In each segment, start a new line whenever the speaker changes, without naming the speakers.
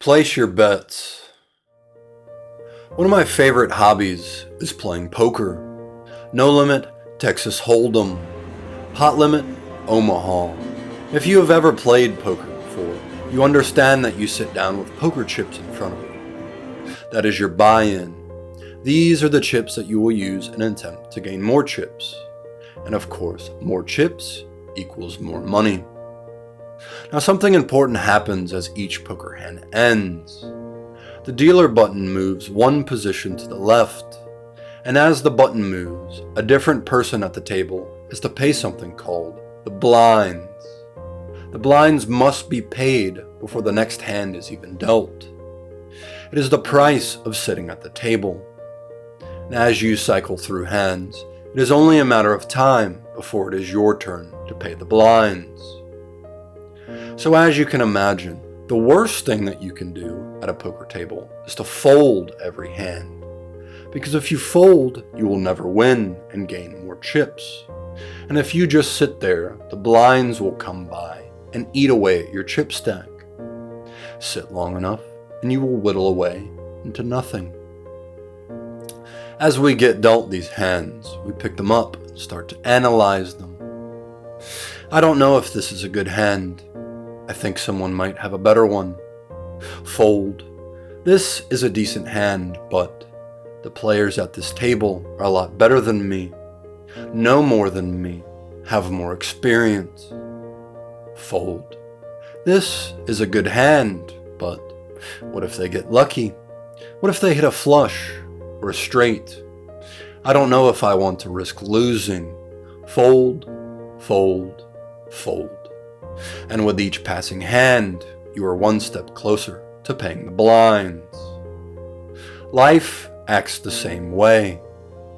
Place your bets. One of my favorite hobbies is playing poker. No limit, Texas Hold'em. Pot limit, Omaha. If you have ever played poker before, you understand that you sit down with poker chips in front of you. That is your buy-in. These are the chips that you will use in an attempt to gain more chips. And of course, more chips equals more money. Now something important happens as each poker hand ends. The dealer button moves one position to the left, and as the button moves, a different person at the table has to pay something called the blinds. The blinds must be paid before the next hand is even dealt. It is the price of sitting at the table. And as you cycle through hands, it is only a matter of time before it is your turn to pay the blinds. So as you can imagine, the worst thing that you can do at a poker table is to fold every hand. Because if you fold, you will never win and gain more chips. And if you just sit there, the blinds will come by and eat away at your chip stack. Sit long enough and you will whittle away into nothing. As we get dealt these hands, we pick them up and start to analyze them. I don't know if this is a good hand. I think someone might have a better one. Fold. This is a decent hand, but the players at this table are a lot better than me, know more than me, have more experience. Fold. This is a good hand, but what if they get lucky? What if they hit a flush or a straight? I don't know if I want to risk losing. Fold, fold, fold. And with each passing hand, you are one step closer to paying the blinds. Life acts the same way.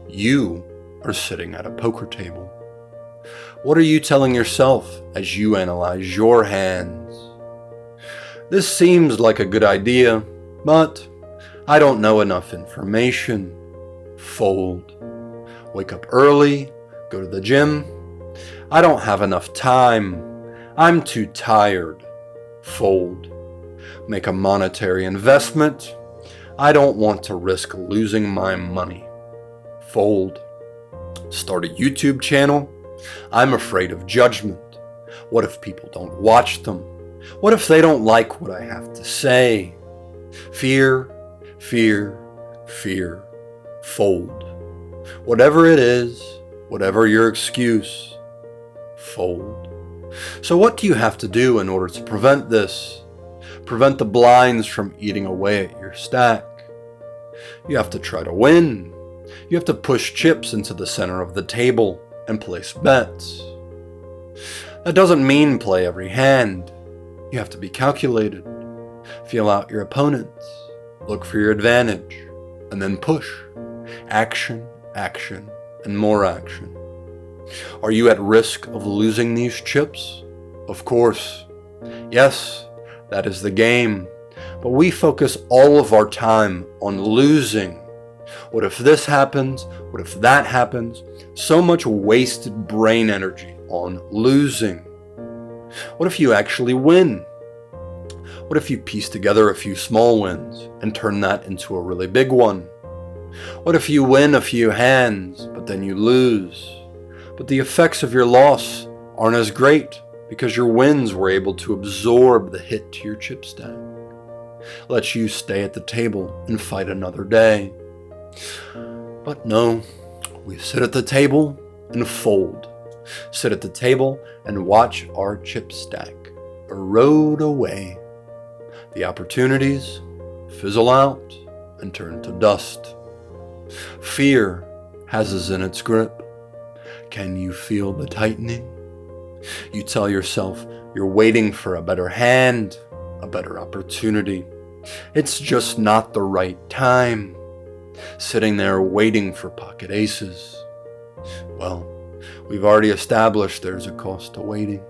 You are sitting at a poker table. What are you telling yourself as you analyze your hands? This seems like a good idea, but I don't know enough information. Fold. Wake up early, go to the gym. I don't have enough time. I'm too tired. Fold. Make a monetary investment. I don't want to risk losing my money. Fold. Start a YouTube channel. I'm afraid of judgment. What if people don't watch them? What if they don't like what I have to say? Fear, fear, fear. Fold. Whatever it is, whatever your excuse, fold. So what do you have to do in order to prevent this? Prevent the blinds from eating away at your stack. You have to try to win. You have to push chips into the center of the table and place bets. That doesn't mean play every hand. You have to be calculated. Feel out your opponents. Look for your advantage. And then push. Action, action, and more action. Are you at risk of losing these chips? Of course. Yes, that is the game. But we focus all of our time on losing. What if this happens? What if that happens? So much wasted brain energy on losing. What if you actually win? What if you piece together a few small wins and turn that into a really big one? What if you win a few hands, but then you lose? But the effects of your loss aren't as great because your wins were able to absorb the hit to your chip stack. Let you stay at the table and fight another day. But no, we sit at the table and fold. Sit at the table and watch our chip stack erode away. The opportunities fizzle out and turn to dust. Fear has us in its grip. Can you feel the tightening? You tell yourself you're waiting for a better hand, a better opportunity. It's just not the right time. Sitting there waiting for pocket aces. Well, we've already established there's a cost to waiting.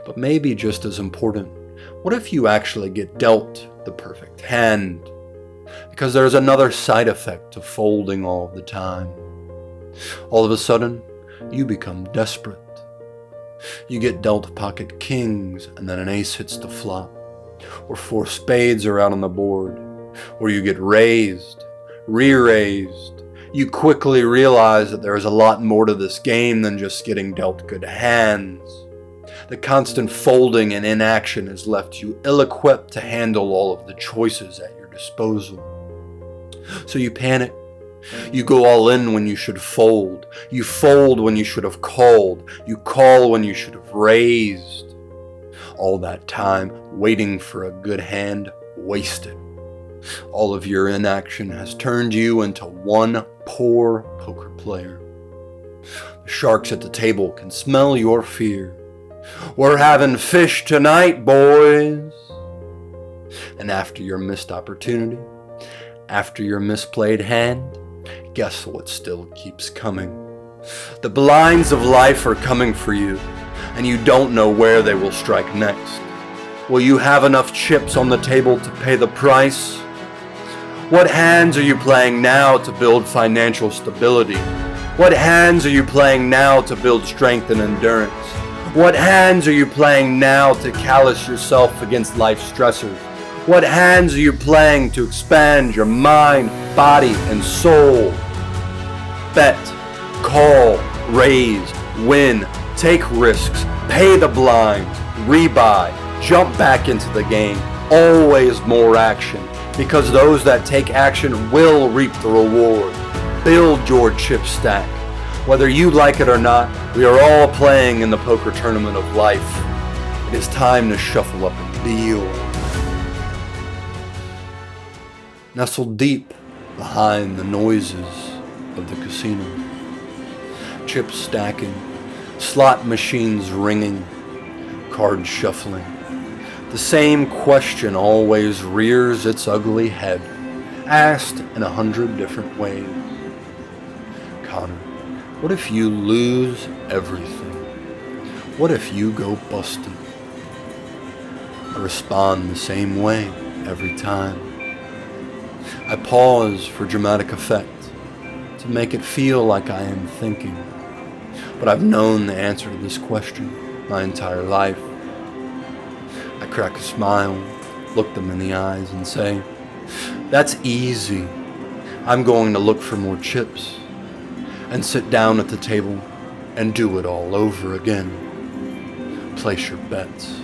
But maybe just as important, what if you actually get dealt the perfect hand? Because there's another side effect to folding all the time. All of a sudden, you become desperate. You get dealt pocket kings and then an ace hits the flop. or 4 spades are out on the board, or you get raised, re-raised, you quickly realize that there is a lot more to this game than just getting dealt good hands. The constant folding and inaction has left you ill-equipped to handle all of the choices at your disposal. So you panic. You go all in when you should fold. You fold when you should have called. You call when you should have raised. All that time waiting for a good hand wasted. All of your inaction has turned you into one poor poker player. The sharks at the table can smell your fear. We're having fish tonight, boys. And after your missed opportunity, after your misplayed hand, guess what still keeps coming? The blinds of life are coming for you, and you don't know where they will strike next. Will you have enough chips on the table to pay the price? What hands are you playing now to build financial stability? What hands are you playing now to build strength and endurance? What hands are you playing now to callous yourself against life's stressors? What hands are you playing to expand your mind, body, and soul? Bet, call, raise, win, take risks, pay the blinds, rebuy, jump back into the game. Always more action, because those that take action will reap the reward. Build your chip stack. Whether you like it or not, we are all playing in the poker tournament of life. It is time to shuffle up and deal. Nestled deep behind the noises of the casino. Chips stacking, slot machines ringing, cards shuffling. The same question always rears its ugly head, asked in 100 different ways. Connor, what if you lose everything? What if you go busted? I respond the same way every time. I pause for dramatic effect, to make it feel like I am thinking. But I've known the answer to this question my entire life. I crack a smile, look them in the eyes, and say, that's easy. I'm going to look for more chips and sit down at the table and do it all over again. Place your bets.